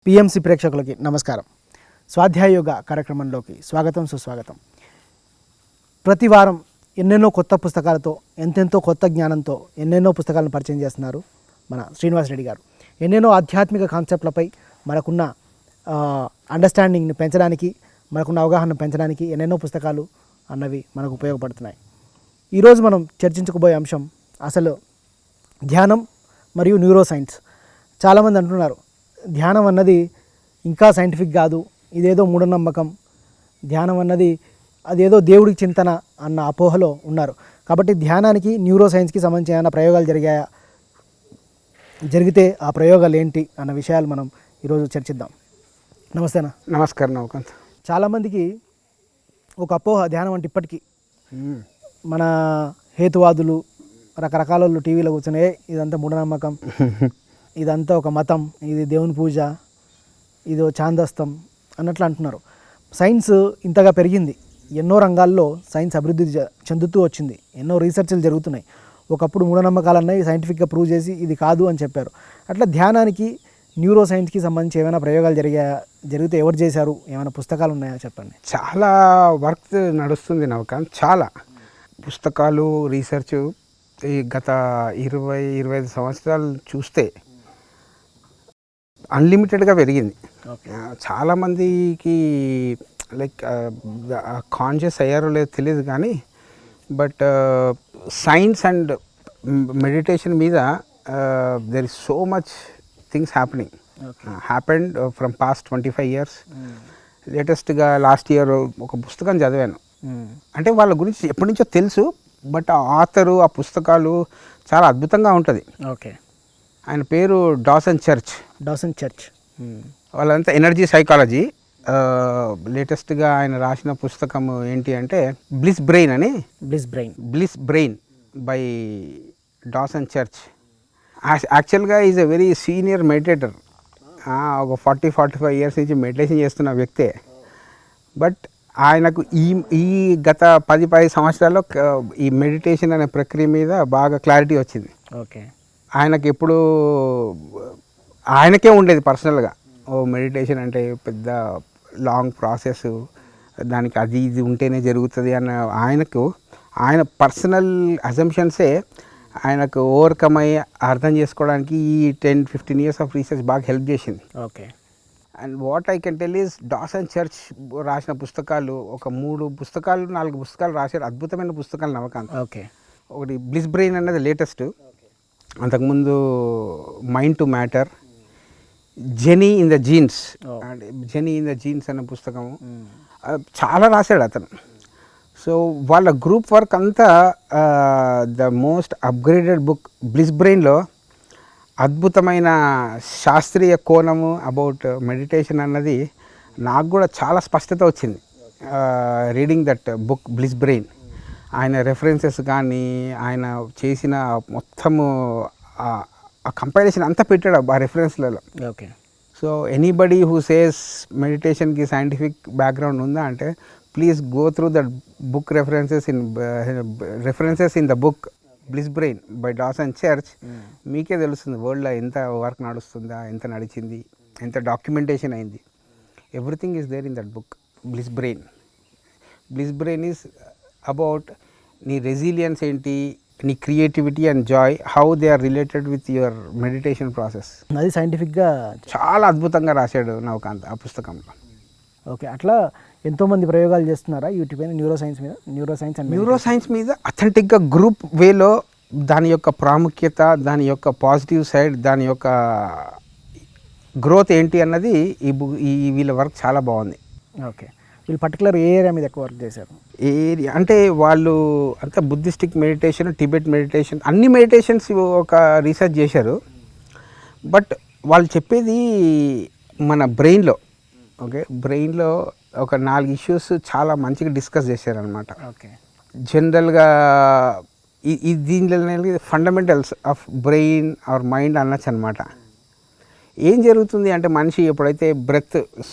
PMC ప్రేక్షకులకి నమస్కారం. స్వాధ్యాయ యోగ కార్యక్రమంలోకి స్వాగతం, సుస్వాగతం. ప్రతి వారం ఎన్నెన్నో కొత్త పుస్తకాలతో, ఎంతెంతో కొత్త జ్ఞానంతో ఎన్నెన్నో పుస్తకాలను పరిచయం చేస్తున్నారు మన శ్రీనివాస్ రెడ్డి గారు. ఎన్నెన్నో ఆధ్యాత్మిక కాన్సెప్ట్లపై మనకున్న అండర్స్టాండింగ్ని పెంచడానికి, మనకున్న అవగాహన పెంచడానికి ఎన్నెన్నో పుస్తకాలు అన్నవి మనకు ఉపయోగపడుతున్నాయి. ఈరోజు మనం చర్చించుకోబోయే అంశం అసలు ధ్యానం మరియు న్యూరో సైన్స్. చాలామంది అంటున్నారు ధ్యానం అన్నది ఇంకా సైంటిఫిక్ కాదు, ఇదేదో మూఢనమ్మకం, ధ్యానం అన్నది అదేదో దేవుడికి చింతన అన్న అపోహలో ఉన్నారు. కాబట్టి ధ్యానానికి, న్యూరో సైన్స్కి సంబంధించిన ఏమైనా ప్రయోగాలు జరిగితే ఆ ప్రయోగాలు ఏంటి అన్న విషయాలు మనం ఈరోజు చర్చిద్దాం. నమస్తే అన్న. నమస్కారం నవకాంత్. చాలామందికి ఒక అపోహ ధ్యానం అంటే ఇప్పటికీ మన హేతువాదులు రకరకాల టీవీలో కూర్చొని ఇదంతా మూఢనమ్మకం, ఇదంతా ఒక మతం, ఇది దేవుని పూజ, ఇదో ఛాందస్తం అన్నట్లు అంటున్నారు. సైన్స్ ఇంతగా పెరిగింది, ఎన్నో రంగాల్లో సైన్స్ అభివృద్ధి చెందుతూ వచ్చింది, ఎన్నో రీసెర్చ్లు జరుగుతున్నాయి. ఒకప్పుడు మూఢనమ్మకాలు అన్నవి సైంటిఫిక్గా ప్రూవ్ చేసి ఇది కాదు అని చెప్పారు. అట్లా ధ్యానానికి, న్యూరో సైన్స్కి సంబంధించి ఏమైనా ప్రయోగాలు జరిగితే ఎవరు చేశారు, ఏమైనా పుస్తకాలు ఉన్నాయా చెప్పండి. చాలా వర్క్ నడుస్తుంది నవకాంత్. చాలా పుస్తకాలు, రీసెర్చ్ ఈ గత 20-25 సంవత్సరాలు చూస్తే అన్లిమిటెడ్గా పెరిగింది. చాలామందికి లైక్ కాన్షియస్ అయ్యారో లేదో తెలియదు కానీ, బట్ సైన్స్ అండ్ మెడిటేషన్ మీద there is so much things happened from past 25 years. లేటెస్ట్గా లాస్ట్ ఇయర్ ఒక పుస్తకం చదివాను. అంటే వాళ్ళ గురించి ఎప్పటి నుంచో తెలుసు, బట్ ఆ ఆథరు, ఆ పుస్తకాలు చాలా అద్భుతంగా ఉంటుంది. ఓకే. ఆయన పేరు డాసన్ చర్చ్. వాళ్ళంతా ఎనర్జీ సైకాలజీ. లేటెస్ట్గా ఆయన రాసిన పుస్తకం ఏంటి అంటే bliss brain by Dawson Church. యాక్చువల్గా is a very senior meditator. ఒక 40-45 years నుంచి మెడిటేషన్ చేస్తున్న వ్యక్తే. బట్ ఆయనకు ఈ గత 10-15 సంవత్సరాల్లో ఈ మెడిటేషన్ అనే ప్రక్రియ మీద బాగా క్లారిటీ వచ్చింది. ఓకే. ఆయనకే ఉండేది పర్సనల్గా, మెడిటేషన్ అంటే పెద్ద లాంగ్ ప్రాసెస్, దానికి అది ఇది ఉంటేనే జరుగుతుంది అన్న ఆయన పర్సనల్ అజంప్షన్సే ఆయనకు ఓవర్కమ్ అయ్యి అర్థం చేసుకోవడానికి ఈ 10-15 years ఆఫ్ రీసెర్చ్ బాగా హెల్ప్ చేసింది. Okay. And what I can tell is Dawson Church రాసిన పుస్తకాలు ఒక 4 పుస్తకాలు రాశారు. అద్భుతమైన పుస్తకాలు నవకాంత్. ఓకే. ఒకటి బ్లిస్ బ్రెయిన్ అన్నది లేటెస్ట్. అంతకుముందు Mind to Matter, Genie in the Genes అనే పుస్తకం చాలా రాశాడు అతను. సో వాళ్ళ గ్రూప్ వర్క్ అంతా the most upgraded book Bliss బ్రెయిన్లో అద్భుతమైన శాస్త్రీయ కోణము అబౌట్ మెడిటేషన్ అన్నది నాకు కూడా చాలా స్పష్టత వచ్చింది reading that book bliss brain. ఆయన రెఫరెన్సెస్ కానీ, ఆయన చేసిన మొత్తము ఆ కంపైలేషన్ అంతా పెట్టాడు ఆ రెఫరెన్స్లలో. Okay. So anybody who says మెడిటేషన్కి సైంటిఫిక్ బ్యాక్గ్రౌండ్ ఉందా అంటే please go through that book references in the book bliss brain by Dawson Church. మీకే తెలుస్తుంది వరల్డ్లో ఎంత వర్క్ నడుస్తుందా, ఎంత నడిచింది, ఎంత డాక్యుమెంటేషన్ అయింది. Everything is there in that book bliss Brain is about నీ రెసిలియన్స్ ఏంటి, నీ creativity and joy, how they are related with your meditation process. అది సైంటిఫిక్గా చాలా అద్భుతంగా రాశాడు నవకాంత్ ఆ పుస్తకంలో. ఓకే. అట్లా ఎంతోమంది ప్రయోగాలు చేస్తున్నారా యూట్యూబ్ పైన న్యూరో సైన్స్ మీద అథెంటిక్గా గ్రూప్ వేలో దాని యొక్క ప్రాముఖ్యత, దాని యొక్క పాజిటివ్ సైడ్, దాని యొక్క గ్రోత్ ఏంటి అన్నది వీళ్ళ వర్క్ చాలా బాగుంది. ఓకే. వీళ్ళు పర్టికులర్ ఏ ఏరియా మీద ఎక్కువ వర్క్ చేశారు? ఏరియా అంటే వాళ్ళు అంతా బుద్ధిస్టిక్ మెడిటేషన్, టిబెట్ మెడిటేషన్, అన్ని మెడిటేషన్స్ ఒక రీసెర్చ్ చేశారు. బట్ వాళ్ళు చెప్పేది మన బ్రెయిన్లో ఒక 4 ఇష్యూస్ చాలా మంచిగా డిస్కస్ చేశారనమాట. ఓకే. జనరల్గా దీనిలో fundamentals of brain or mind అనొచ్చు అనమాట. ఏం జరుగుతుంది అంటే మనిషి ఎప్పుడైతే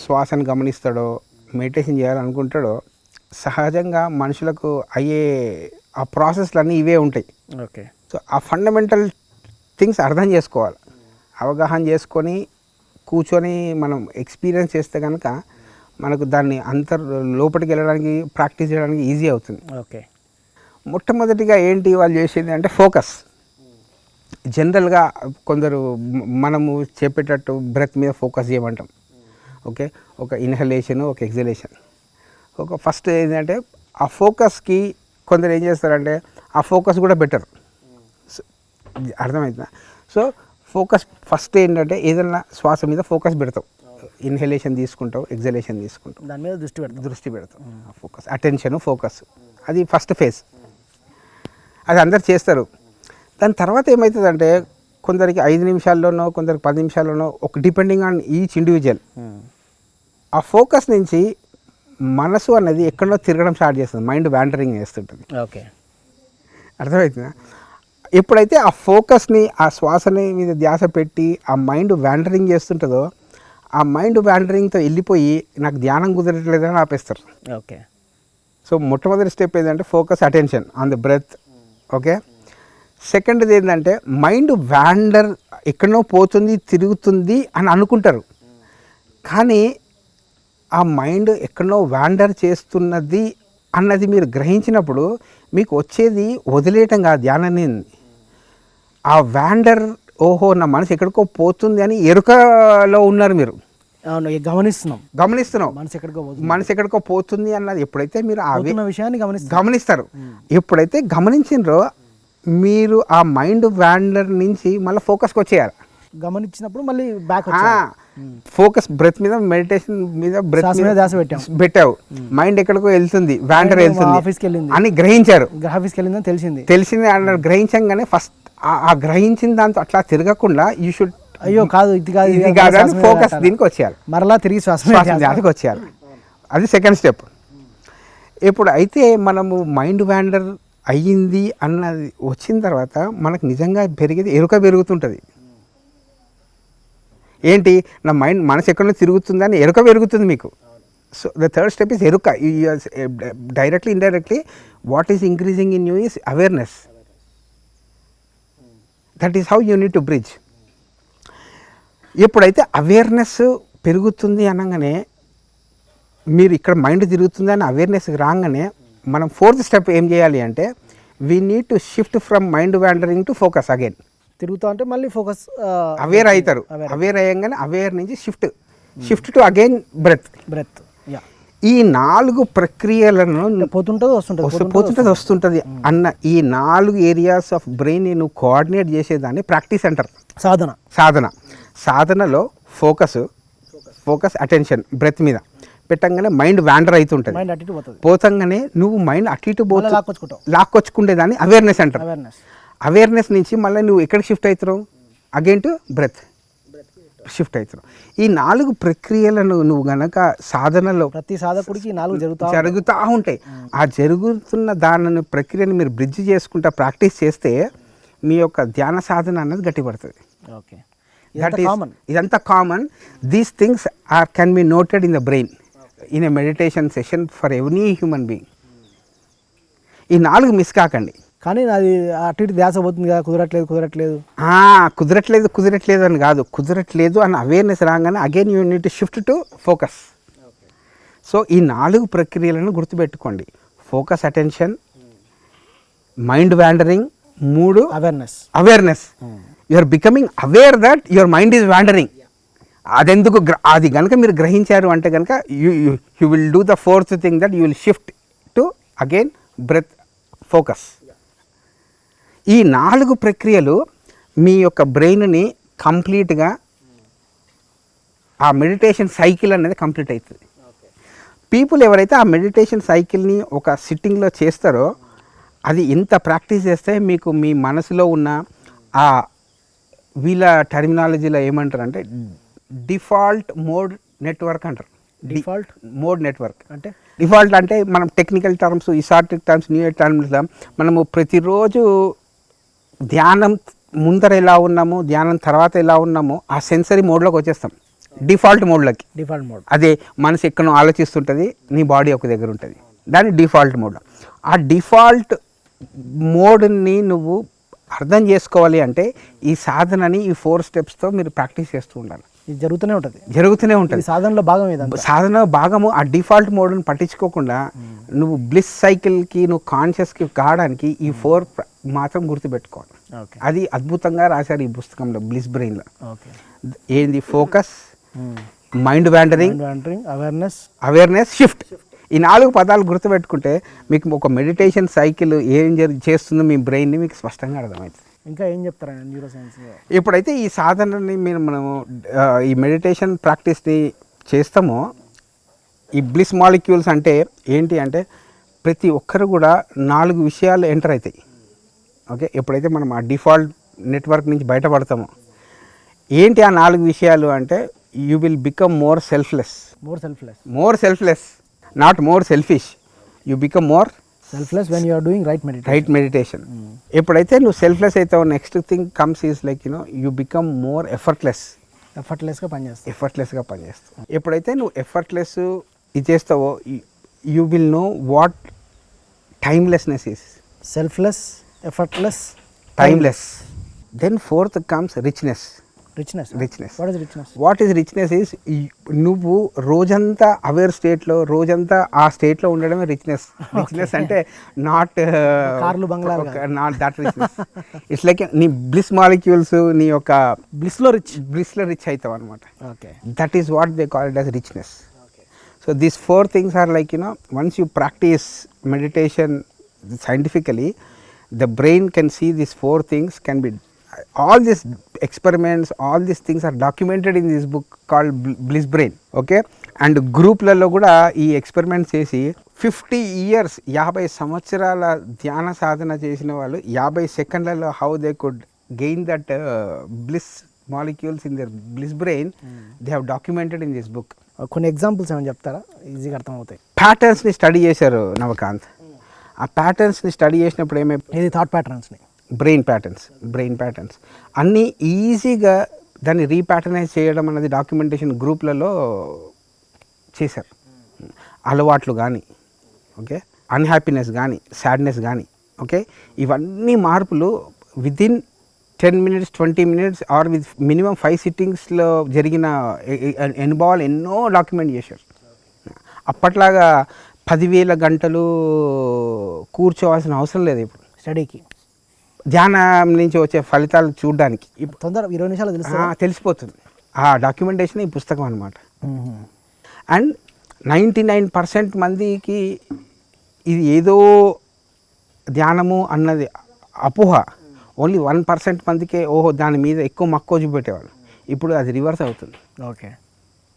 శ్వాసను గమనిస్తాడో, మెడిటేషన్ చేయాలనుకుంటాడో, సహజంగా మనుషులకు అయ్యే ఆ ప్రాసెస్లు అన్నీ ఇవే ఉంటాయి. ఓకే. సో ఆ ఫండమెంటల్ థింగ్స్ అర్థం చేసుకోవాలి, అవగాహన చేసుకొని కూర్చొని మనం ఎక్స్పీరియన్స్ చేస్తే కనుక మనకు దాన్ని లోపలికి వెళ్ళడానికి ప్రాక్టీస్ చేయడానికి ఈజీ అవుతుంది. ఓకే. మొట్టమొదటిగా ఏంటి వాళ్ళు చేసేది అంటే ఫోకస్. జనరల్గా కొందరు మనము చెప్పేటట్టు బ్రెత్ మీద ఫోకస్ చేయమంటాం. ఓకే, ఒక ఇన్హలేషన్, ఒక ఎగ్జలేషన్. ఒక ఫస్ట్ ఏంటంటే ఆ ఫోకస్కి కొందరు ఏం చేస్తారంటే ఆ ఫోకస్ కూడా బెటర్. అర్థమవుతుందా? సో ఫోకస్ ఫస్ట్ ఏంటంటే ఏదైనా శ్వాస మీద ఫోకస్ పెడతావు. ఇన్హలేషన్ తీసుకుంటావు, ఎగ్జలేషన్ తీసుకుంటావు, దాని మీద దృష్టి పెడతావు. ఫోకస్, అటెన్షన్, ఫోకస్, అది ఫస్ట్ ఫేజ్. అది అందరు చేస్తారు. దాని తర్వాత ఏమవుతుందంటే కొందరికి 5 నిమిషాల్లోనో, కొందరికి 10 నిమిషాల్లోనో, ఒక డిపెండింగ్ ఆన్ ఈచ్ ఇండివిజువల్, ఆ ఫోకస్ నుంచి మనసు అనేది ఎక్కడో తిరగడం స్టార్ట్ చేస్తుంది, మైండ్ వ్యాండరింగ్ చేస్తుంటుంది. ఓకే, అర్థమవుతుందా? ఎప్పుడైతే ఆ ఫోకస్ని, ఆ శ్వాసని మీద ధ్యాస పెట్టి ఆ మైండ్ వ్యాండరింగ్ చేస్తుంటుందో, ఆ మైండ్ వ్యాండరింగ్తో వెళ్ళిపోయి నాకు ధ్యానం కుదరట్లేదని ఆపేస్తారు. ఓకే. సో మొట్టమొదటి స్టెప్ ఏంటంటే focus, attention on the breath. Okay. సెకండ్ది ఏంటంటే మైండ్ వ్యాండర్ ఎక్కడో పోతుంది, తిరుగుతుంది అని అనుకుంటారు. కానీ ఆ మైండ్ ఎక్కడో వ్యాండర్ చేస్తున్నది అన్నది మీరు గ్రహించినప్పుడు మీకు వచ్చేది వదిలేయటం కాదు ధ్యానాన్ని. ఆ వ్యాండర్, ఓహో నా మనసు ఎక్కడికో పోతుంది అని ఎరుకలో ఉన్నారు మీరు. అవును, గమనిస్తున్నాం. మనసు ఎక్కడికో పోతుంది అన్నది ఎప్పుడైతే మీరు ఆ విషయాన్ని గమనిస్తారు, ఎప్పుడైతే గమనించినరో మీరు ఆ మైండ్ వ్యాండర్ నుంచి మళ్ళీ ఫోకస్కి వచ్చేయాలి. గమనించినప్పుడు మళ్ళీ బ్యాక్ ఫోకస్ బ్రెత్ మీద, మెడిటేషన్ మీద, బ్రెత్ మీద ధ్యాస పెట్టావు. మైండ్ ఎక్కడికో వెళ్తుంది, వ్యాండర్ వెళ్తుంది అని గ్రహించారు. ఆఫీస్కి వెళ్ళిందని తెలిసింది అన్నారు. గ్రహించగానే ఫస్ట్ ఆ గ్రహించిన దాంతో అట్లా తిరగకుండా యూ షుడ్, అయ్యో కాదు ఇది కాదు అని ఫోకస్ దీనికి వచ్చేయాలి, మరలా తిరిగి ధ్యాసకి వచ్చేయాలి. అది సెకండ్ స్టెప్. ఇప్పుడు అయితే మనము మైండ్ వ్యాండర్ అయ్యింది అన్నది వచ్చిన తర్వాత మనకు నిజంగా పెరిగేది ఎరుక పెరుగుతుంటుంది. ఏంటి, నా మైండ్ మనసు ఎక్కడో తిరుగుతుందని ఎరుక పెరుగుతుంది మీకు. So the third step is ఎరుక. Directly indirectly what is increasing in you is awareness. That is how you need to bridge. ఎప్పుడైతే అవేర్నెస్ పెరుగుతుంది అనగానే, మీరు ఇక్కడ మైండ్ తిరుగుతుంది అని అవేర్నెస్కి రాగానే మనం ఫోర్త్ స్టెప్ ఏం చేయాలి అంటే we need to shift from mind wandering to focus again. తిరుగుతా అంటే మళ్ళీ ఫోకస్ అవేర్ అవుతారు. అవేర్ అయ్యంగానే అవేర్ నుంచి షిఫ్ట్ టు అగైన్ బ్రెత్. ఈ 4 ప్రక్రియలను వస్తుంటుంది అన్న ఈ 4 ఏరియాస్ ఆఫ్ బ్రెయిన్ నువ్వు కోఆర్డినేట్ చేసేదాన్ని ప్రాక్టీస్ అంటారు. సాధనలో ఫోకస్ అటెన్షన్ బ్రెత్ మీద పెట్టంగానే మైండ్ వ్యాండర్ అవుతుంటుంది. పోతంగానే నువ్వు మైండ్ అటు ఇటు లాక్కొచ్చుకుంటేదాన్ని అవేర్నెస్ అంటారు. అవేర్నెస్ నుంచి మళ్ళీ నువ్వు ఎక్కడికి షిఫ్ట్ అవుతున్నావు, అగైన్ టు బ్రెత్ షిఫ్ట్ అవుతున్నావు. ఈ 4 ప్రక్రియలను నువ్వు గనక సాధనలో, ప్రతి సాధకుడికి 4 జరుగుతూ ఉంటాయి. ఆ జరుగుతున్న దానిని ప్రక్రియను మీరు బ్రిడ్జ్ చేసుకుంటా ప్రాక్టీస్ చేస్తే మీ యొక్క ధ్యాన సాధన అన్నది గట్టిపడుతుంది. ఓకే, ఇదంతా common. These things can be noted in the brain in a meditation session for every human being. ఈ 4 మిస్ కాకండి. కానీ అది అటు ఇటు ధ్యాస పోతుంది కదా, కుదరట్లేదు అని కాదు, కుదరట్లేదు అని అవేర్నెస్ రాగానే again you need to shift to focus. So ఈ 4 ప్రక్రియలను గుర్తుపెట్టుకోండి. Focus, attention, mind wandering, 3 awareness. You are becoming aware that your mind is wandering. అది కనుక మీరు గ్రహించారు అంటే కనుక you will do the fourth thing, that you will shift to again breath, focus. ఈ 4 ప్రక్రియలు మీ యొక్క బ్రెయిన్ని కంప్లీట్గా ఆ మెడిటేషన్ సైకిల్ అనేది కంప్లీట్ అవుతుంది. పీపుల్ ఎవరైతే ఆ మెడిటేషన్ సైకిల్ని ఒక సిట్టింగ్లో చేస్తారో, అది ఎంత ప్రాక్టీస్ చేస్తే మీకు మీ మనసులో ఉన్న ఆ వీళ్ళ టర్మినాలజీలో ఏమంటారు అంటే డిఫాల్ట్ మోడ్ నెట్వర్క్ అంటారు. డిఫాల్ట్ మోడ్ నెట్వర్క్ అంటే మనం టెక్నికల్ టర్మ్స్, ఇసార్టిక్ టర్మ్స్, న్యూ టర్మ్స్లో మనము ప్రతిరోజు ధ్యానం ముందర ఎలా ఉన్నామో, ధ్యానం తర్వాత ఎలా ఉన్నామో ఆ సెన్సరీ మోడ్లోకి వచ్చేస్తాం, డిఫాల్ట్ మోడ్. అదే మనసు ఎక్కడో ఆలోచిస్తుంటుంది, నీ బాడీ ఒక దగ్గర ఉంటుంది, దాన్ని డిఫాల్ట్ మోడ్. ఆ డిఫాల్ట్ మోడ్ని నువ్వు అర్థం చేసుకోవాలి అంటే ఈ సాధనని ఈ 4 స్టెప్స్తో మీరు ప్రాక్టీస్ చేస్తూ ఉండాలి. ఇది జరుగుతూనే ఉంటుంది. జరుగుతూనే ఉంటుంది. సాధనలో భాగం ఏదంతా. సాధన భాగము. ఆ డిఫాల్ట్ మోడ్ని పట్టించుకోకుండా నువ్వు బ్లిస్ సైకిల్కి నువ్వు కాన్షియస్కి కావడానికి ఈ 4 మాత్రం గుర్తుపెట్టుకోవాలి. ఓకే. అది అద్భుతంగా రాశారు ఈ పుస్తకంలో బ్లిస్ బ్రెయిన్లో. ఓకే. ఏంది? Focus, mind wandering, awareness, shift. ఈ 4 పదాలు గుర్తుపెట్టుకుంటే మీకు ఒక మెడిటేషన్ సైకిల్ ఏం చేస్తుందో మీ బ్రెయిన్ని మీకు స్పష్టంగా అర్థమవుతుంది. ఇంకా ఏం చెప్తారా న్యూరో సైన్స్? ఎప్పుడైతే ఈ సాధనని మనము ఈ మెడిటేషన్ ప్రాక్టీస్ని చేస్తామో, ఈ బ్లిస్ మాలిక్యూల్స్ అంటే ఏంటి అంటే ప్రతి ఒక్కరు కూడా 4 విషయాలు ఎంటర్ అవుతాయి. ఓకే. ఎప్పుడైతే మనం ఆ డిఫాల్ట్ నెట్వర్క్ నుంచి బయటపడతామో, ఏంటి ఆ 4 విషయాలు అంటే you will become more selfless, not more selfish. You become more selfless when you are doing right meditation. ఎప్పుడైతే నువ్వు సెల్ఫ్లెస్ అవుతావు, next thing comes is like you become more ఎఫర్ట్లెస్గా పనిచేస్తావు. ఎప్పుడైతే నువ్వు ఎఫర్ట్లెస్ ఇది చేస్తావో you will know what timelessness is. Selfless, effortless, timeless. Then 4th comes richness. What is richness is నువ్వు రోజంతా అవేర్ స్టేట్లో, రోజంతా ఆ స్టేట్లో ఉండడమే రిచ్నెస్. రిచ్నెస్ అంటే not that richness. It's like నీ బ్లిస్ మాలిక్యూల్స్ నీ యొక్క బ్లిస్లో రిచ్ అవుతావు అనమాట. That is what they call it as richness. So these 4 things are like once you practice meditation scientifically, the brain can see these 4 things can be. All these experiments, all these things are documented in this book called Bliss Brain. Okay. And గ్రూప్లలో కూడా ఈ experiments చేసి 50 years 50 సంవత్సరాల ధ్యాన సాధన చేసిన వాళ్ళు 50 సెకండ్లలో how they could gain that bliss molecules in their bliss brain, they have documented in this book. కొన్ని ఎగ్జాంపుల్స్ ఏమైనా చెప్తారా? ఈజీగా అర్థమవుతాయి. ప్యాటర్న్స్ని స్టడీ చేశారు నవకాంత్. ఆ ప్యాటర్న్స్ని స్టడీ చేసినప్పుడు ఇది థాట్ ప్యాటర్న్స్ని, బ్రెయిన్ ప్యాటర్న్స్ అన్నీ ఈజీగా దాన్ని రీప్యాటర్నైజ్ చేయడం అన్నది డాక్యుమెంటేషన్ గ్రూప్లలో చేశారు. అలవాట్లు కానీ, ఓకే, అన్హ్యాపీనెస్ కానీ, సాడ్నెస్ కానీ, ఓకే, ఇవన్నీ మార్పులు within 10 minutes 20 minutes or with minimum 5 సిట్టింగ్స్లో జరిగిన అనుభవాలు ఎన్నో డాక్యుమెంట్ చేశారు. అప్పట్లాగా 10,000 గంటలు కూర్చోవాల్సిన అవసరం లేదు ఇప్పుడు స్టడీకి. ధ్యానం నుంచి వచ్చే ఫలితాలు చూడడానికి తొందర 20 నిమిషాలు తెలిసిపోతుంది. ఆ డాక్యుమెంటేషన్ ఈ పుస్తకం అనమాట. అండ్ 99% మందికి ఇది ఏదో ధ్యానము అన్నది అపోహ. ఓన్లీ 1% మందికే దాని మీద ఎక్కువ మక్కువ చూపెట్టేవాళ్ళు. ఇప్పుడు అది రివర్స్ అవుతుంది. Okay.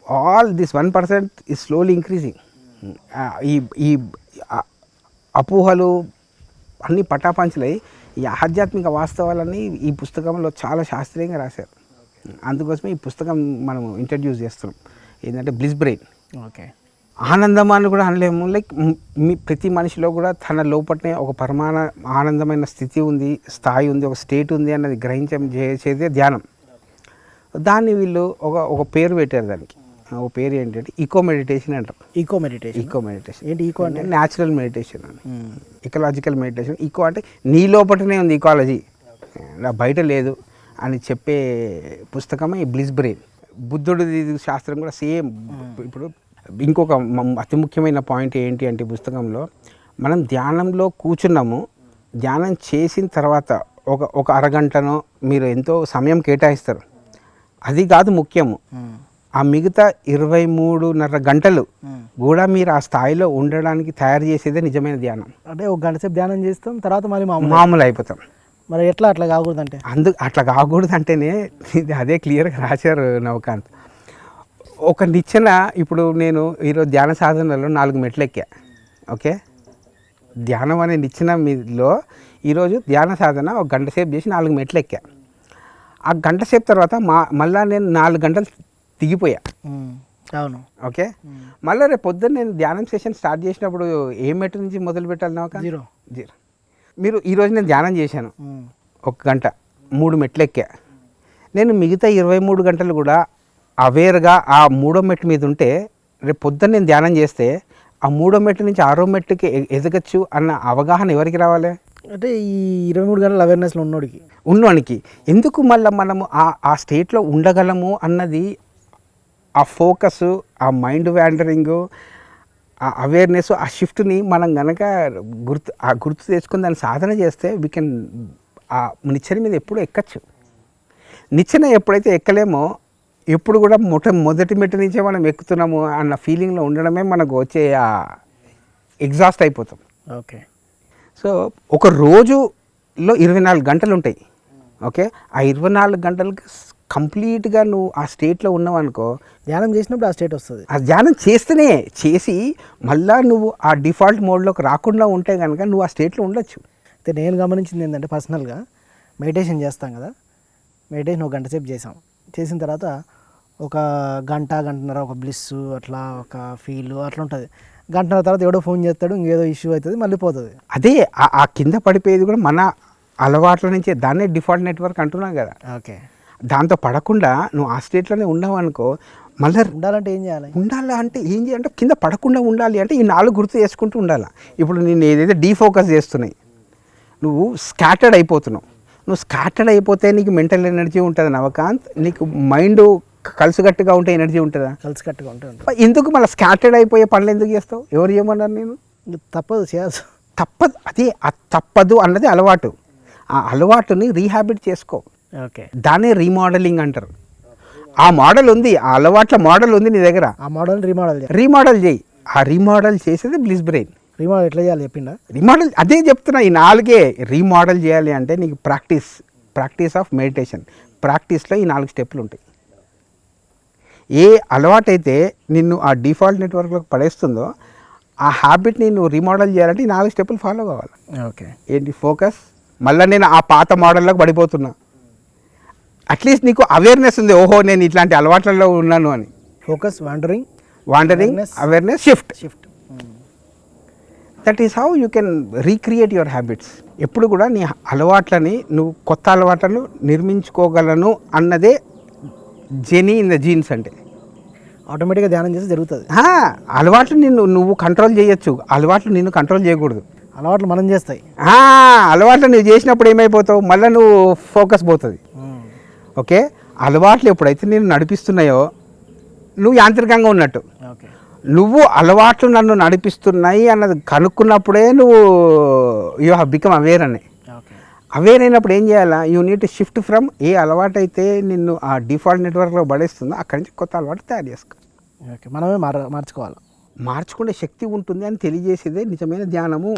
All this 1% is slowly increasing. ఈ అపోహలు అన్నీ పటాపంచలై ఈ ఆధ్యాత్మిక వాస్తవాలన్నీ ఈ పుస్తకంలో చాలా శాస్త్రీయంగా రాశారు. అందుకోసమే ఈ పుస్తకం మనం ఇంట్రడ్యూస్ చేస్తున్నాం. ఏంటంటే బ్లిస్ బ్రెయిన్. ఓకే. ఆనందం అని కూడా అనలేము. లైక్ ప్రతి మనిషిలో కూడా తన లోపలనే ఒక పరమాణ ఆనందమైన స్థితి ఉంది, స్థాయి ఉంది, ఒక స్టేట్ ఉంది అన్నది చేసేదే ధ్యానం. దాన్ని వీళ్ళు ఒక పేరు పెట్టారు. దానికి ఒక పేరు ఏంటంటే ఈకో మెడిటేషన్ అంటారు. ఈకో మెడిటేషన్ ఏంటి? ఈకో అంటే న్యాచురల్ మెడిటేషన్ అని, ఇకలాజికల్ మెడిటేషన్. ఈకో అంటే నీ లోపలనే ఉంది ఈకాలజీ, బయట లేదు అని చెప్పే పుస్తకమే ఈ బ్లిస్ బ్రెయిన్. బుద్ధుడి శాస్త్రం కూడా సేమ్. ఇప్పుడు ఇంకొక అతి ముఖ్యమైన పాయింట్ ఏంటి అంటే పుస్తకంలో మనం ధ్యానంలో కూర్చున్నాము, ధ్యానం చేసిన తర్వాత ఒక అరగంటనో మీరు ఎంతో సమయం కేటాయిస్తారు. అది కాదు ముఖ్యము. ఆ మిగతా 23.5 గంటలు కూడా మీరు ఆ స్థాయిలో ఉండడానికి తయారు చేసేదే నిజమైన ధ్యానం. అంటే 1 గంట సేపు ధ్యానం చేస్తాం, తర్వాత మళ్ళీ మామూలు అయిపోతాం. మరి అట్లా కాకూడదంటే అట్లా కాకూడదంటేనే అదే క్లియర్గా రాశారు నవకాంత్. ఒక నిచ్చెన, ఇప్పుడు నేను ఈరోజు ధ్యాన సాధనలో 4 మెట్లు ఎక్కా. ఓకే. ధ్యానం అనే నిచ్చెన మీలో ఈరోజు ధ్యాన సాధన 1 గంట సేపు చేసి 4 మెట్లు ఎక్కా. ఆ గంట సేపు తర్వాత మళ్ళీ నేను 4 గంటలు దిగిపోయా. అవును. ఓకే. మళ్ళీ రేపు పొద్దున్న నేను ధ్యానం సెషన్ స్టార్ట్ చేసినప్పుడు ఏ మెట్టు నుంచి మొదలు పెట్టాలి? జీరో. మీరు ఈరోజు నేను ధ్యానం చేశాను 1 గంట, 3 మెట్లు ఎక్కా. నేను మిగతా 23 గంటలు కూడా అవేర్గా ఆ 3వ మెట్టు మీద ఉంటే రేపు పొద్దున్న నేను ధ్యానం చేస్తే ఆ 3వ మెట్టు నుంచి 6వ మెట్టుకి ఎదగచ్చు అన్న అవగాహన ఎవరికి రావాలి? అంటే ఈ 23 గంటల అవేర్నెస్లో ఉన్నోడికి ఎందుకు మళ్ళీ మనము ఆ స్టేట్లో ఉండగలము అన్నది ఆ ఫోకస్, ఆ మైండ్ వ్యాండరింగు, ఆ అవేర్నెస్, ఆ షిఫ్ట్ని మనం కనుక గుర్తు తెచ్చుకుని దాన్ని సాధన చేస్తే వీ కెన్ ఆ నిచ్చెన మీద ఎప్పుడు ఎక్కచ్చు. నిచ్చెన ఎప్పుడైతే ఎక్కలేమో ఎప్పుడు కూడా మొదటి మెట్టు నుంచే మనం ఎక్కుతున్నాము అన్న ఫీలింగ్లో ఉండడమే మనకు వచ్చే ఆ ఎగ్జాస్ట్ అయిపోతాం. ఓకే. సో ఒక రోజులో 24 గంటలు ఉంటాయి. ఓకే, ఆ 24 గంటలకి కంప్లీట్గా నువ్వు ఆ స్టేట్లో ఉన్నావు అనుకో, ధ్యానం చేసినప్పుడు ఆ స్టేట్ వస్తుంది. ఆ ధ్యానం చేసి మళ్ళా నువ్వు ఆ డిఫాల్ట్ మోడ్లోకి రాకుండా ఉంటే కనుక నువ్వు ఆ స్టేట్లో ఉండొచ్చు. అయితే నేను గమనించింది ఏంటంటే పర్సనల్గా మెడిటేషన్ చేస్తాం కదా, మెడిటేషన్ 1 గంట సేపు చేసిన తర్వాత ఒక గంటన్నర ఒక బ్లిస్ అట్లా ఒక ఫీల్ అట్లా ఉంటుంది. గంటన్నర తర్వాత ఎవడో ఫోన్ చేస్తాడు, ఇంకేదో ఇష్యూ అవుతుంది, మళ్ళీ పోతుంది. అదే ఆ కింద పడిపోయేది కూడా మన అలవాట్ల నుంచే, దాన్నే డిఫాల్ట్ నెట్వర్క్ అంటున్నాం కదా. ఓకే. దాంతో పడకుండా నువ్వు ఆ స్టేట్లోనే ఉన్నావు అనుకో, మళ్ళీ ఉండాలంటే ఏం చేయాలి? ఉండాలి అంటే ఏం చేయాలంటే కింద పడకుండా ఉండాలి అంటే ఈ 4 గుర్తు చేసుకుంటూ ఉండాలి. ఇప్పుడు నేను ఏదైతే డీఫోకస్ చేస్తున్నాయి, నువ్వు స్కాటర్డ్ అయిపోతున్నావు. నువ్వు స్కాటర్డ్ అయిపోతే నీకు మెంటల్ ఎనర్జీ ఉంటుంది నవకాంత్, నీకు మైండ్ కలిసికట్టుగా ఉంటే ఎనర్జీ ఉంటుందా? కలిసికట్టుగా ఉంటుంది. ఎందుకు మళ్ళీ స్కాటర్డ్ అయిపోయే పనులు ఎందుకు చేస్తావు? ఎవరు చేయమన్నారు? నేను తప్పదు, చేయాల్సి తప్పదు. అదే తప్పదు అన్నది అలవాటు. ఆ అలవాటుని రీహాబిట్ చేసుకో. ఓకే. దాన్నే రీమోడలింగ్ అంటారు. ఆ మోడల్ ఉంది, ఆ అలవాట్ల మోడల్ ఉంది నీ దగ్గర, ఆ మోడల్ రీమోడల్ చేయి. ఆ రీమోడల్ చేసేది బ్లిస్ బ్రెయిన్. రీమోడల్ ఎట్లా చేయాలి చెప్పిండా? రీమోడల్ అదే చెప్తున్నా, ఈ 4 రీమోడల్ చేయాలి అంటే నీకు ప్రాక్టీస్ ఆఫ్ మెడిటేషన్. ప్రాక్టీస్లో ఈ 4 స్టెప్పులు ఉంటాయి. ఏ అలవాటైతే నిన్ను ఆ డిఫాల్ట్ నెట్వర్క్లోకి పడేస్తుందో ఆ హ్యాబిట్ని నువ్వు రీమోడల్ చేయాలంటే ఈ 4 స్టెప్పులు ఫాలో కావాలి. ఓకే. ఏంటి? ఫోకస్. మళ్ళీ నేను ఆ పాత మోడల్లోకి పడిపోతున్నా, అట్లీస్ట్ నీకు అవేర్నెస్ ఉంది, ఓహో నేను ఇట్లాంటి అలవాట్లలో ఉన్నాను అని. Focus, wandering, awareness, shift. That is how you can recreate your habits. ఎప్పుడు కూడా నీ అలవాట్లని నువ్వు కొత్త అలవాట్లను నిర్మించుకోగలను అన్నదే జెనీ ఇన్ ద జీన్స్. అంటే ఆటోమేటిక్గా ధ్యానం చేస్తే జరుగుతుంది. అలవాట్లు నువ్వు కంట్రోల్ చేయొచ్చు, అలవాట్లు నిన్ను కంట్రోల్ చేయకూడదు. అలవాట్లు మనం చేస్తాయి. అలవాట్లు నువ్వు చేసినప్పుడు ఏమైపోతావు? మళ్ళీ నువ్వు ఫోకస్ పోతుంది. ఓకే, అలవాట్లు ఎప్పుడైతే నేను నడిపిస్తున్నాయో నువ్వు యాంత్రికంగా ఉన్నట్టు. ఓకే. నువ్వు అలవాట్లు నన్ను నడిపిస్తున్నాయి అన్నది కనుక్కున్నప్పుడే నువ్వు యూ హ్యావ్ బికమ్ అవేర్ అని. అవేర్ అయినప్పుడు ఏం చేయాలా? You need to shift from ఏ అలవాటు అయితే నిన్ను ఆ డిఫాల్ట్ నెట్వర్క్లో పడేస్తుందో అక్కడి నుంచి కొత్త అలవాటు తయారు చేసుకో. ఓకే, మనమే మార్చుకోవాలి. మార్చుకునే శక్తి ఉంటుంది అని తెలియజేసేదే నిజమైన ధ్యానము.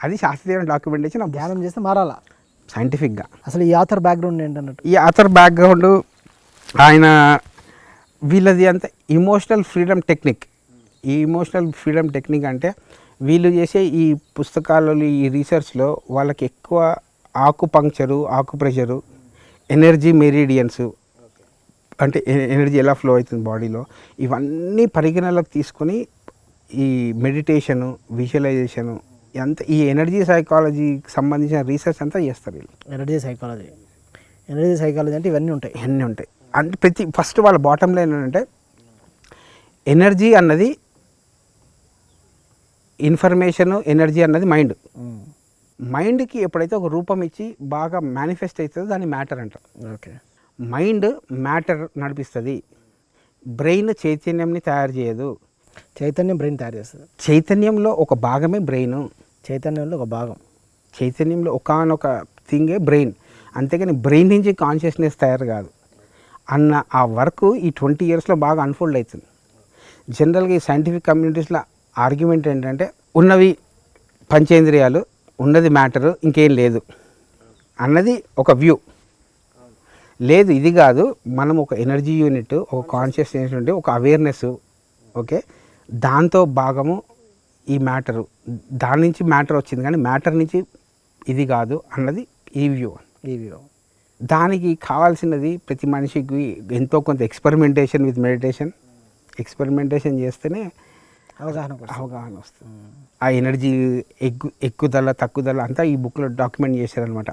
అది శాస్త్రీయ డాక్యుమెంటేషన్. ధ్యానం చేస్తే మారాలా సైంటిఫిక్గా. అసలు ఈ ఆథర్ బ్యాక్గ్రౌండ్ ఏంటన్నట్టు? ఈ ఆథర్ బ్యాక్గ్రౌండ్ ఆయన వీళ్ళది అంత ఇమోషనల్ ఫ్రీడమ్ టెక్నిక్. ఈ ఇమోషనల్ ఫ్రీడమ్ టెక్నిక్ అంటే వీళ్ళు చేసే ఈ పుస్తకాలలో, ఈ రీసెర్చ్లో వాళ్ళకి ఎక్కువ ఆకుపంక్చరు, ఆకుప్రెషరు, ఎనర్జీ మెరిడియన్స్, అంటే ఎనర్జీ ఎలా ఫ్లో అవుతుంది బాడీలో, ఇవన్నీ పరిగణలోకి తీసుకొని ఈ మెడిటేషను, విజువలైజేషను, ఈ ఎనర్జీ సైకాలజీకి సంబంధించిన రీసెర్చ్ అంతా చేస్తారు వీళ్ళు. ఎనర్జీ సైకాలజీ అంటే ఇవన్నీ ఉంటాయి. అంటే ఫస్ట్ వాళ్ళ బాటమ్ లైన్ ఏంటంటే ఎనర్జీ అన్నది ఇన్ఫర్మేషను, ఎనర్జీ అన్నది మైండ్. మైండ్కి ఎప్పుడైతే ఒక రూపం ఇచ్చి బాగా మేనిఫెస్ట్ అవుతుందో దాన్ని మ్యాటర్ అంటారు. ఓకే. మైండ్ మ్యాటర్ నడిపిస్తుంది, బ్రెయిన్ చైతన్యంని తయారు చేయదు. చైతన్యం బ్రెయిన్ తయారు చేస్తుంది. చైతన్యంలో ఒక భాగమే బ్రెయిన్. చైతన్యంలో ఒక భాగం, చైతన్యంలో ఒకానొక థింగే బ్రెయిన్. అంతేగాని బ్రెయిన్ నుంచి కాన్షియస్నెస్ తయారు కాదు అన్న ఆ వర్క్ ఈ 20 ఇయర్స్లో బాగా అన్ఫోల్డ్ అవుతుంది. జనరల్గా ఈ సైంటిఫిక్ కమ్యూనిటీస్లో ఆర్గ్యుమెంట్ ఏంటంటే ఉన్నవి పంచేంద్రియాలు, ఉన్నది మ్యాటరు, ఇంకేం లేదు అన్నది ఒక వ్యూ. లేదు, ఇది కాదు, మనం ఒక ఎనర్జీ యూనిట్, ఒక కాన్షియస్నెస్ యూనిట్, ఒక అవేర్నెస్, ఓకే, దాంతో భాగము ఈ మ్యాటరు, దాని నుంచి మ్యాటర్ వచ్చింది కానీ మ్యాటర్ నుంచి ఇది కాదు అన్నది ఈ వ్యూ. దానికి కావాల్సినది ప్రతి మనిషికి ఎంతో కొంత ఎక్స్పెరిమెంటేషన్ విత్ మెడిటేషన్. ఎక్స్పెరిమెంటేషన్ చేస్తేనే అవగాహన వస్తుంది. ఆ ఎనర్జీ ఎక్కుదల తక్కుదల అంతా ఈ బుక్లో డాక్యుమెంట్ చేశారనమాట.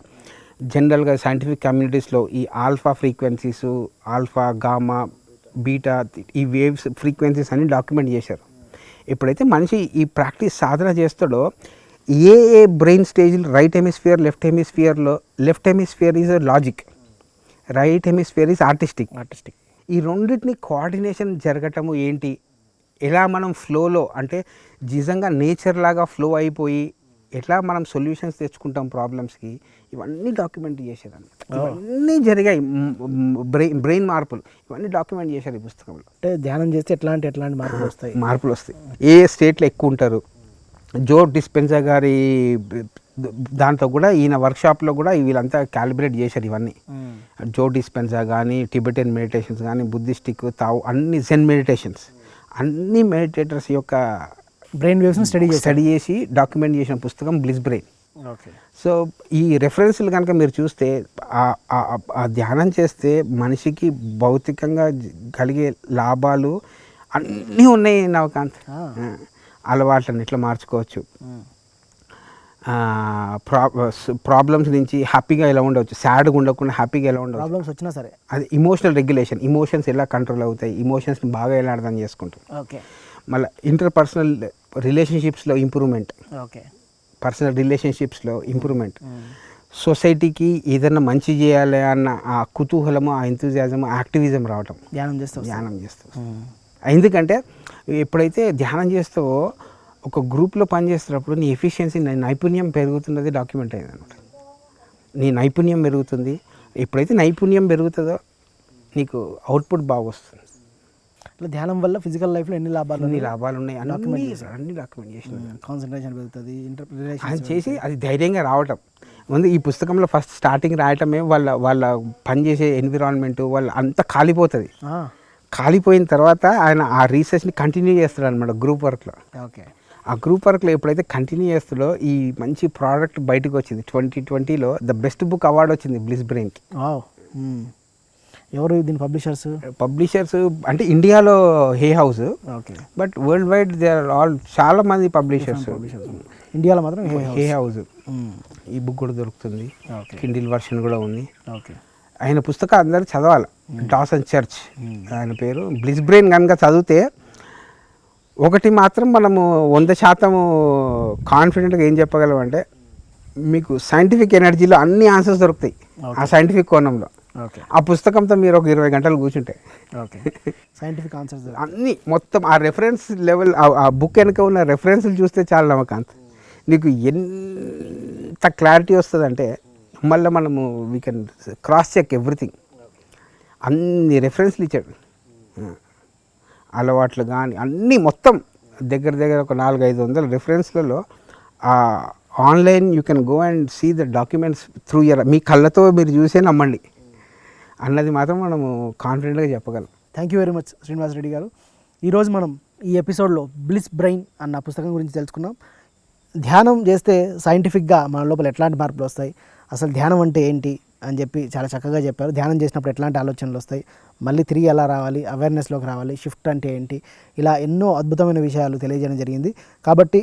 జనరల్గా సైంటిఫిక్ కమ్యూనిటీస్లో ఈ alpha frequencies, alpha, gamma, beta, ఈ వేవ్స్ ఫ్రీక్వెన్సీస్ అన్ని డాక్యుమెంట్ చేశారు. ఎప్పుడైతే మనిషి ఈ ప్రాక్టీస్ సాధన చేస్తాడో ఏ బ్రెయిన్ స్టేజ్లో, రైట్ హెమిస్ఫియర్, లెఫ్ట్ హెమిస్ఫియర్లో, left hemisphere is logic, right hemisphere is artistic. ఈ రెండింటిని కోఆర్డినేషన్ జరగటము ఏంటి, ఎలా మనం ఫ్లోలో అంటే నిజంగా నేచర్ లాగా ఫ్లో అయిపోయి ఎట్లా మనం సొల్యూషన్స్ తెచ్చుకుంటాం ప్రాబ్లమ్స్కి, ఇవన్నీ డాక్యుమెంట్ చేసేదాన్ని. ఇవన్నీ జరిగాయి, బ్రెయిన్ మార్పులు ఇవన్నీ డాక్యుమెంట్ చేశారు ఈ పుస్తకంలో. అంటే ధ్యానం చేస్తే ఎట్లాంటి మార్పులు వస్తాయి, ఏ స్టేట్లో ఎక్కువ ఉంటారు. జో డిస్పెన్సా గారి దాంతో కూడా ఈయన వర్క్షాప్లో కూడా వీళ్ళంతా క్యాలిబ్రేట్ చేశారు ఇవన్నీ. జో డిస్పెన్సా కానీ, టిబెటియన్ మెడిటేషన్స్ కానీ, బుద్ధిస్టిక్, తావు, అన్ని జెన్ మెడిటేషన్స్, అన్ని మెడిటేటర్స్ యొక్క బ్రెయిన్ వేవ్స్ని స్టడీ చేసి డాక్యుమెంట్ చేసిన పుస్తకం బ్లిస్ బ్రెయిన్. ఓకే. సో ఈ రెఫరెన్స్లు కనుక మీరు చూస్తే ఆ ధ్యానం చేస్తే మనిషికి భౌతికంగా కలిగే లాభాలు అన్నీ ఉన్నాయి నవకాంత్. అలవాట్లను ఎట్లా మార్చుకోవచ్చు, ప్రాబ్లమ్స్ నుంచి హ్యాపీగా ఎలా ఉండవచ్చు, సాడ్గా ఉండకుండా హ్యాపీగా ఎలా ఉండవచ్చు, ప్రాబ్లమ్స్ వచ్చినా సరే అది ఇమోషనల్ రెగ్యులేషన్, ఇమోషన్స్ ఎలా కంట్రోల్ అవుతాయి, ఇమోషన్స్ని బాగా ఎలా అర్థం చేసుకుంటాం. ఓకే. మళ్ళీ ఇంటర్పర్సనల్ రిలేషన్షిప్స్లో ఇంప్రూవ్మెంట్, ఓకే, పర్సనల్ రిలేషన్షిప్స్లో ఇంప్రూవ్మెంట్, సొసైటీకి ఏదైనా మంచి చేయాలి అన్న ఆ కుతూహలము, ఆ ఎంతూజియాజము, యాక్టివిజం రావటం ధ్యానం చేస్తావు. ఎందుకంటే ఎప్పుడైతే ధ్యానం చేస్తావో ఒక గ్రూప్లో పనిచేస్తున్నప్పుడు నీ ఎఫిషియన్సీ, నీ నైపుణ్యం పెరుగుతున్నది డాక్యుమెంట్ అయింది అనమాట. నీ నైపుణ్యం పెరుగుతుంది. ఎప్పుడైతే నైపుణ్యం పెరుగుతుందో నీకు అవుట్పుట్ బాగా వస్తుంది. ఇట్లా ధ్యానం వల్ల ఫిజికల్ లైఫ్లో ఎన్ని లాభాలు ఉన్నాయి అన్ని డాక్యుమెంట్ చేసిన, కాన్సన్ట్రేషన్ పెరుగుతుంది, అది చేసి అది ధైర్యంగా రావటం. ముందు ఈ పుస్తకంలో ఫస్ట్ స్టార్టింగ్ రాయటమే వాళ్ళ పనిచేసే ఎన్విరాన్మెంట్ వాళ్ళ అంతా కాలిపోతుంది. కాలిపోయిన తర్వాత ఆయన ఆ రీసెర్చ్ని కంటిన్యూ చేస్తాడు అనమాట గ్రూప్ వర్క్లో. ఓకే. ఆ గ్రూప్ వర్క్లో ఎప్పుడైతే కంటిన్యూ చేస్తుందో ఈ మంచి ప్రోడక్ట్ బయటకు వచ్చింది. 2020లో ద బెస్ట్ బుక్ అవార్డు వచ్చింది బ్లిస్ బ్రెయిన్కి. ఎవరు దీని పబ్లిషర్స్ అంటే ఇండియాలో Hay House, okay, but world wide they are all చాలా మంది పబ్లిషర్స్. ఇండియాలో మాత్రం హే హౌస్. ఈ బుక్ కూడా దొరుకుతుంది, కిండిల్ వర్షన్ కూడా ఉంది. ఓకే. ఆయన పుస్తకం అందరూ చదవాలి. డాసన్ చర్చ్ ఆయన పేరు. బ్లిస్ బ్రెయిన్ కనుక చదివితే ఒకటి మాత్రం మనము 100% కాన్ఫిడెంట్గా ఏం చెప్పగలం అంటే మీకు సైంటిఫిక్ ఎనర్జీలో అన్ని ఆన్సర్స్ దొరుకుతాయి ఆ సైంటిఫిక్ కోణంలో. ఆ పుస్తకంతో మీరు ఒక 20 గంటలు కూర్చుంటే సైంటిఫిక్ ఆన్సర్స్ అన్నీ మొత్తం ఆ రెఫరెన్స్ లెవెల్, ఆ బుక్ వెనుక ఉన్న రెఫరెన్స్లు చూస్తే చాలా నమ్మకాంత్ నీకు ఎంత క్లారిటీ వస్తుందంటే మళ్ళీ మనము we can cross check everything. అన్ని రెఫరెన్స్లు ఇచ్చాడు, అలవాట్లు కానీ అన్నీ మొత్తం దగ్గర ఒక 400-500 రెఫరెన్స్లలో online you can go and see the documents through year. మీ కళ్ళతో మీరు చూసే నమ్మండి అన్నది మాత్రం మనము కాన్ఫిడెంట్గా చెప్పగలం. Thank you very much Srinivas Reddy గారు. ఈరోజు మనం ఈ ఎపిసోడ్లో బ్లిస్ బ్రెయిన్ అన్న పుస్తకం గురించి తెలుసుకున్నాం. ధ్యానం చేస్తే సైంటిఫిక్గా మన లోపల ఎట్లాంటి మార్పులు వస్తాయి, అసలు ధ్యానం అంటే ఏంటి అని చెప్పి చాలా చక్కగా చెప్పారు. ధ్యానం చేసినప్పుడు ఎట్లాంటి ఆలోచనలు వస్తాయి, మళ్ళీ తిరిగి ఎలా రావాలి, అవేర్నెస్లోకి రావాలి, షిఫ్ట్ అంటే ఏంటి, ఇలా ఎన్నో అద్భుతమైన విషయాలు తెలియజేయడం జరిగింది. కాబట్టి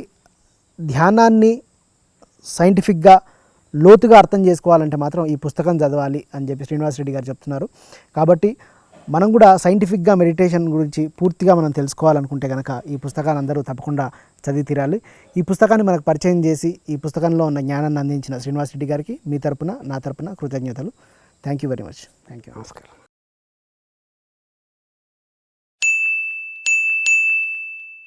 ధ్యానాన్ని సైంటిఫిక్గా లోతుగా అర్థం చేసుకోవాలంటే మాత్రం ఈ పుస్తకం చదవాలి అని చెప్పి శ్రీనివాస్ రెడ్డి గారు చెప్తున్నారు. కాబట్టి మనం కూడా సైంటిఫిక్గా మెడిటేషన్ గురించి పూర్తిగా మనం తెలుసుకోవాలనుకుంటే కనుక ఈ పుస్తకాన్ని అందరూ తప్పకుండా చదివి తీరాలి. ఈ పుస్తకాన్ని మనకు పరిచయం చేసి ఈ పుస్తకంలో ఉన్న జ్ఞానాన్ని అందించిన శ్రీనివాస్ రెడ్డి గారికి మీ తరపున నా తరపున కృతజ్ఞతలు. Thank you very much. నమస్కారం.